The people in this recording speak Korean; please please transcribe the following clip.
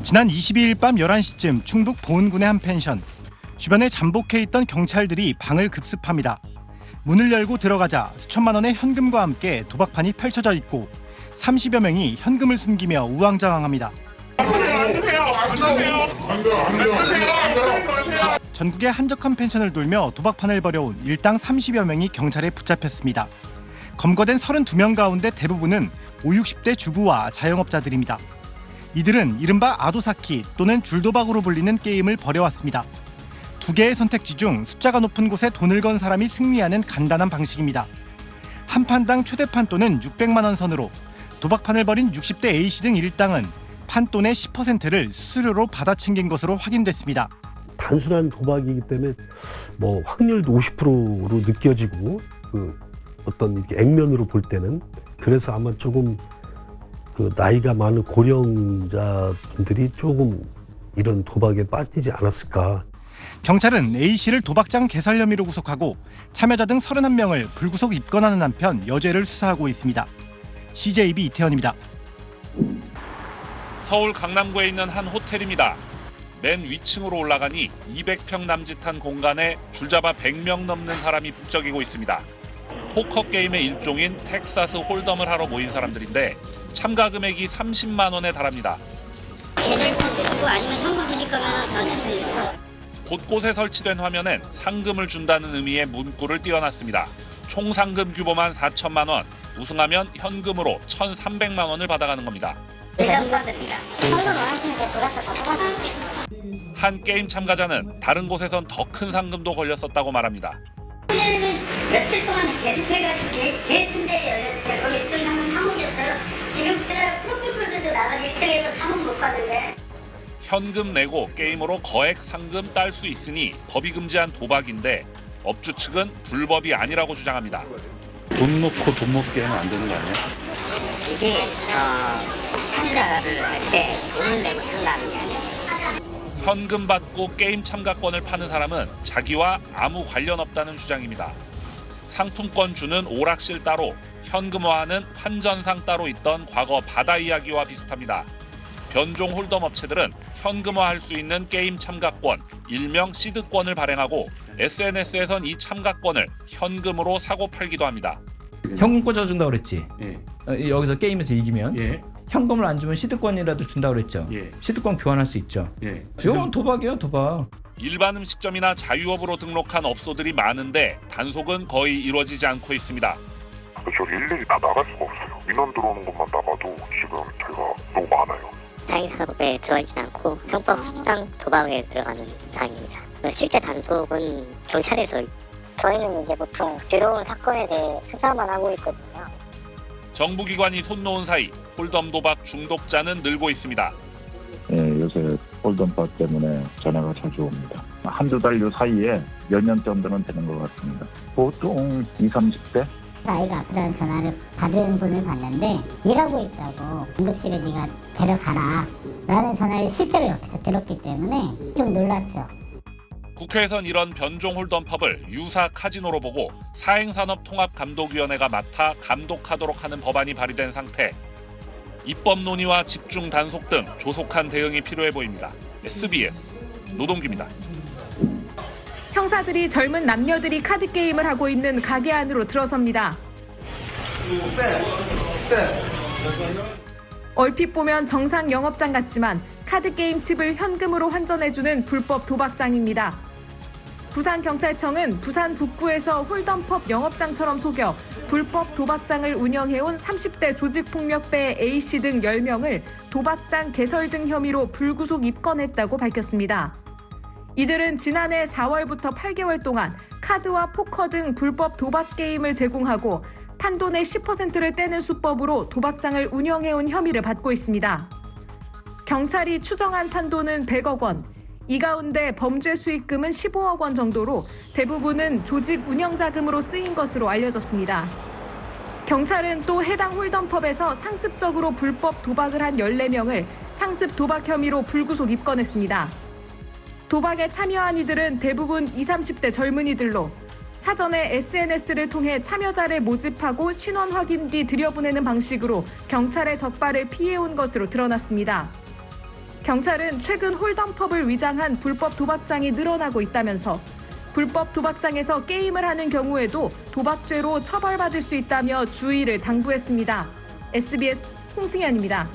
지난 22일 밤 11시쯤 충북 보은군의 한 펜션. 주변에 잠복해 있던 경찰들이 방을 급습합니다. 문을 열고 들어가자 수천만 원의 현금과 함께 도박판이 펼쳐져 있고 30여 명이 현금을 숨기며 우왕좌왕합니다. 전국의 한적한 펜션을 돌며 도박판을 벌여온 일당 30여 명이 경찰에 붙잡혔습니다. 검거된 32명 가운데 대부분은 50, 60대 주부와 자영업자들입니다. 이들은 이른바 아도사키 또는 줄도박으로 불리는 게임을 벌여왔습니다. 두 개의 선택지 중 숫자가 높은 곳에 돈을 건 사람이 승리하는 간단한 방식입니다. 한 판당 최대 판돈은 600만 원 선으로 도박판을 벌인 60대 A씨 등 일당은 판돈의 10%를 수수료로 받아 챙긴 것으로 확인됐습니다. 단순한 도박이기 때문에 확률도 50%로 느껴지고 어떤 이렇게 액면으로 볼 때는 그래서 아마 조금 나이가 많은 고령자분들이 조금 이런 도박에 빠지지 않았을까. 경찰은 A씨를 도박장 개설 혐의로 구속하고 참여자 등 31명을 불구속 입건하는 한편 여죄를 수사하고 있습니다. CJB 이태현입니다. 서울 강남구에 있는 한 호텔입니다. 맨 위층으로 올라가니 200평 남짓한 공간에 줄잡아 100명 넘는 사람이 북적이고 있습니다. 포커 게임의 일종인 텍사스 홀덤을 하러 모인 사람들인데 참가 금액이 30만 원에 달합니다. 곳곳에 설치된 화면엔 상금을 준다는 의미의 문구를 띄워놨습니다. 총 상금 규모만 4천만 원, 우승하면 현금으로 1,300만 원을 받아가는 겁니다. 한 게임 참가자는 다른 곳에선 더 큰 상금도 걸렸었다고 말합니다. 며칠 동안 계속해가지고 제일 큰데 열렸는데 거기 1등 상금 3억이었어요. 지금 프로필들도 나가서 1등에서 3억 못 받는데. 현금 내고 게임으로 거액 상금 딸 수 있으니 법이 금지한 도박인데 업주 측은 불법이 아니라고 주장합니다. 돈 놓고 돈 먹게 하면 안 되는 거 아니야? 이게 참가를 할 때 돈을 내고 참가하는 게 아니에요. 현금 받고 게임 참가권을 파는 사람은 자기와 아무 관련 없다는 주장입니다. 상품권 주는 오락실 따로, 현금화하는 환전상 따로 있던 과거 바다 이야기와 비슷합니다. 변종 홀덤 업체들은 현금화할 수 있는 게임 참가권, 일명 시드권을 발행하고 SNS에선 이 참가권을 현금으로 사고 팔기도 합니다. 현금 꽂아준다고 그랬지? 예. 여기서 게임에서 이기면? 예. 현금을 안 주면 시드권이라도 준다고 그랬죠? 예. 시드권 교환할 수 있죠? 예. 이건 도박이에요, 도박. 일반 음식점이나 자유업으로 등록한 업소들이 많은데 단속은 거의 이루어지지 않고 있습니다. 저기 일일이 다 나갈 수가 없어요. 민원 들어오는 것만 나가도 지금 저희가 너무 많아요. 사행사업에 들어있지 않고 형법상 도박에 들어가는 사항입니다. 실제 단속은 경찰에서 저희는 이제 보통 들어온 사건에 대해 수사만 하고 있거든요. 정부기관이 손 놓은 사이 홀덤 도박 중독자는 늘고 있습니다. 예, 요새 홀덤바 때문에 전화가 자주 옵니다. 한두 달 요 사이에 몇 년 정도는 되는 것 같습니다. 보통 20, 30대? 아이가 아프다는 전화를 받은 분을 봤는데 일하고 있다고 응급실에 네가 데려가라 라는 전화를 실제로 옆에서 들었기 때문에 좀 놀랐죠. 국회에선 이런 변종 홀덤팝을 유사 카지노로 보고 사행산업통합감독위원회가 맡아 감독하도록 하는 법안이 발의된 상태. 입법 논의와 집중 단속 등 조속한 대응이 필요해 보입니다. SBS 노동규입니다. 형사들이 젊은 남녀들이 카드 게임을 하고 있는 가게 안으로 들어섭니다. 얼핏 보면 정상 영업장 같지만 카드 게임 칩을 현금으로 환전해주는 불법 도박장입니다. 부산경찰청은 부산 북구에서 홀덤펍 영업장처럼 속여 불법 도박장을 운영해온 30대 조직폭력배 A씨 등 10명을 도박장 개설 등 혐의로 불구속 입건했다고 밝혔습니다. 이들은 지난해 4월부터 8개월 동안 카드와 포커 등 불법 도박 게임을 제공하고 판돈의 10%를 떼는 수법으로 도박장을 운영해온 혐의를 받고 있습니다. 경찰이 추정한 판돈은 100억 원, 이 가운데 범죄 수익금은 15억 원 정도로 대부분은 조직 운영 자금으로 쓰인 것으로 알려졌습니다. 경찰은 또 해당 홀덤펍에서 상습적으로 불법 도박을 한 14명을 상습 도박 혐의로 불구속 입건했습니다. 도박에 참여한 이들은 대부분 20, 30대 젊은이들로 사전에 SNS를 통해 참여자를 모집하고 신원 확인 뒤 들여보내는 방식으로 경찰의 적발을 피해온 것으로 드러났습니다. 경찰은 최근 홀덤펍을 위장한 불법 도박장이 늘어나고 있다면서 불법 도박장에서 게임을 하는 경우에도 도박죄로 처벌받을 수 있다며 주의를 당부했습니다. SBS 홍승현입니다.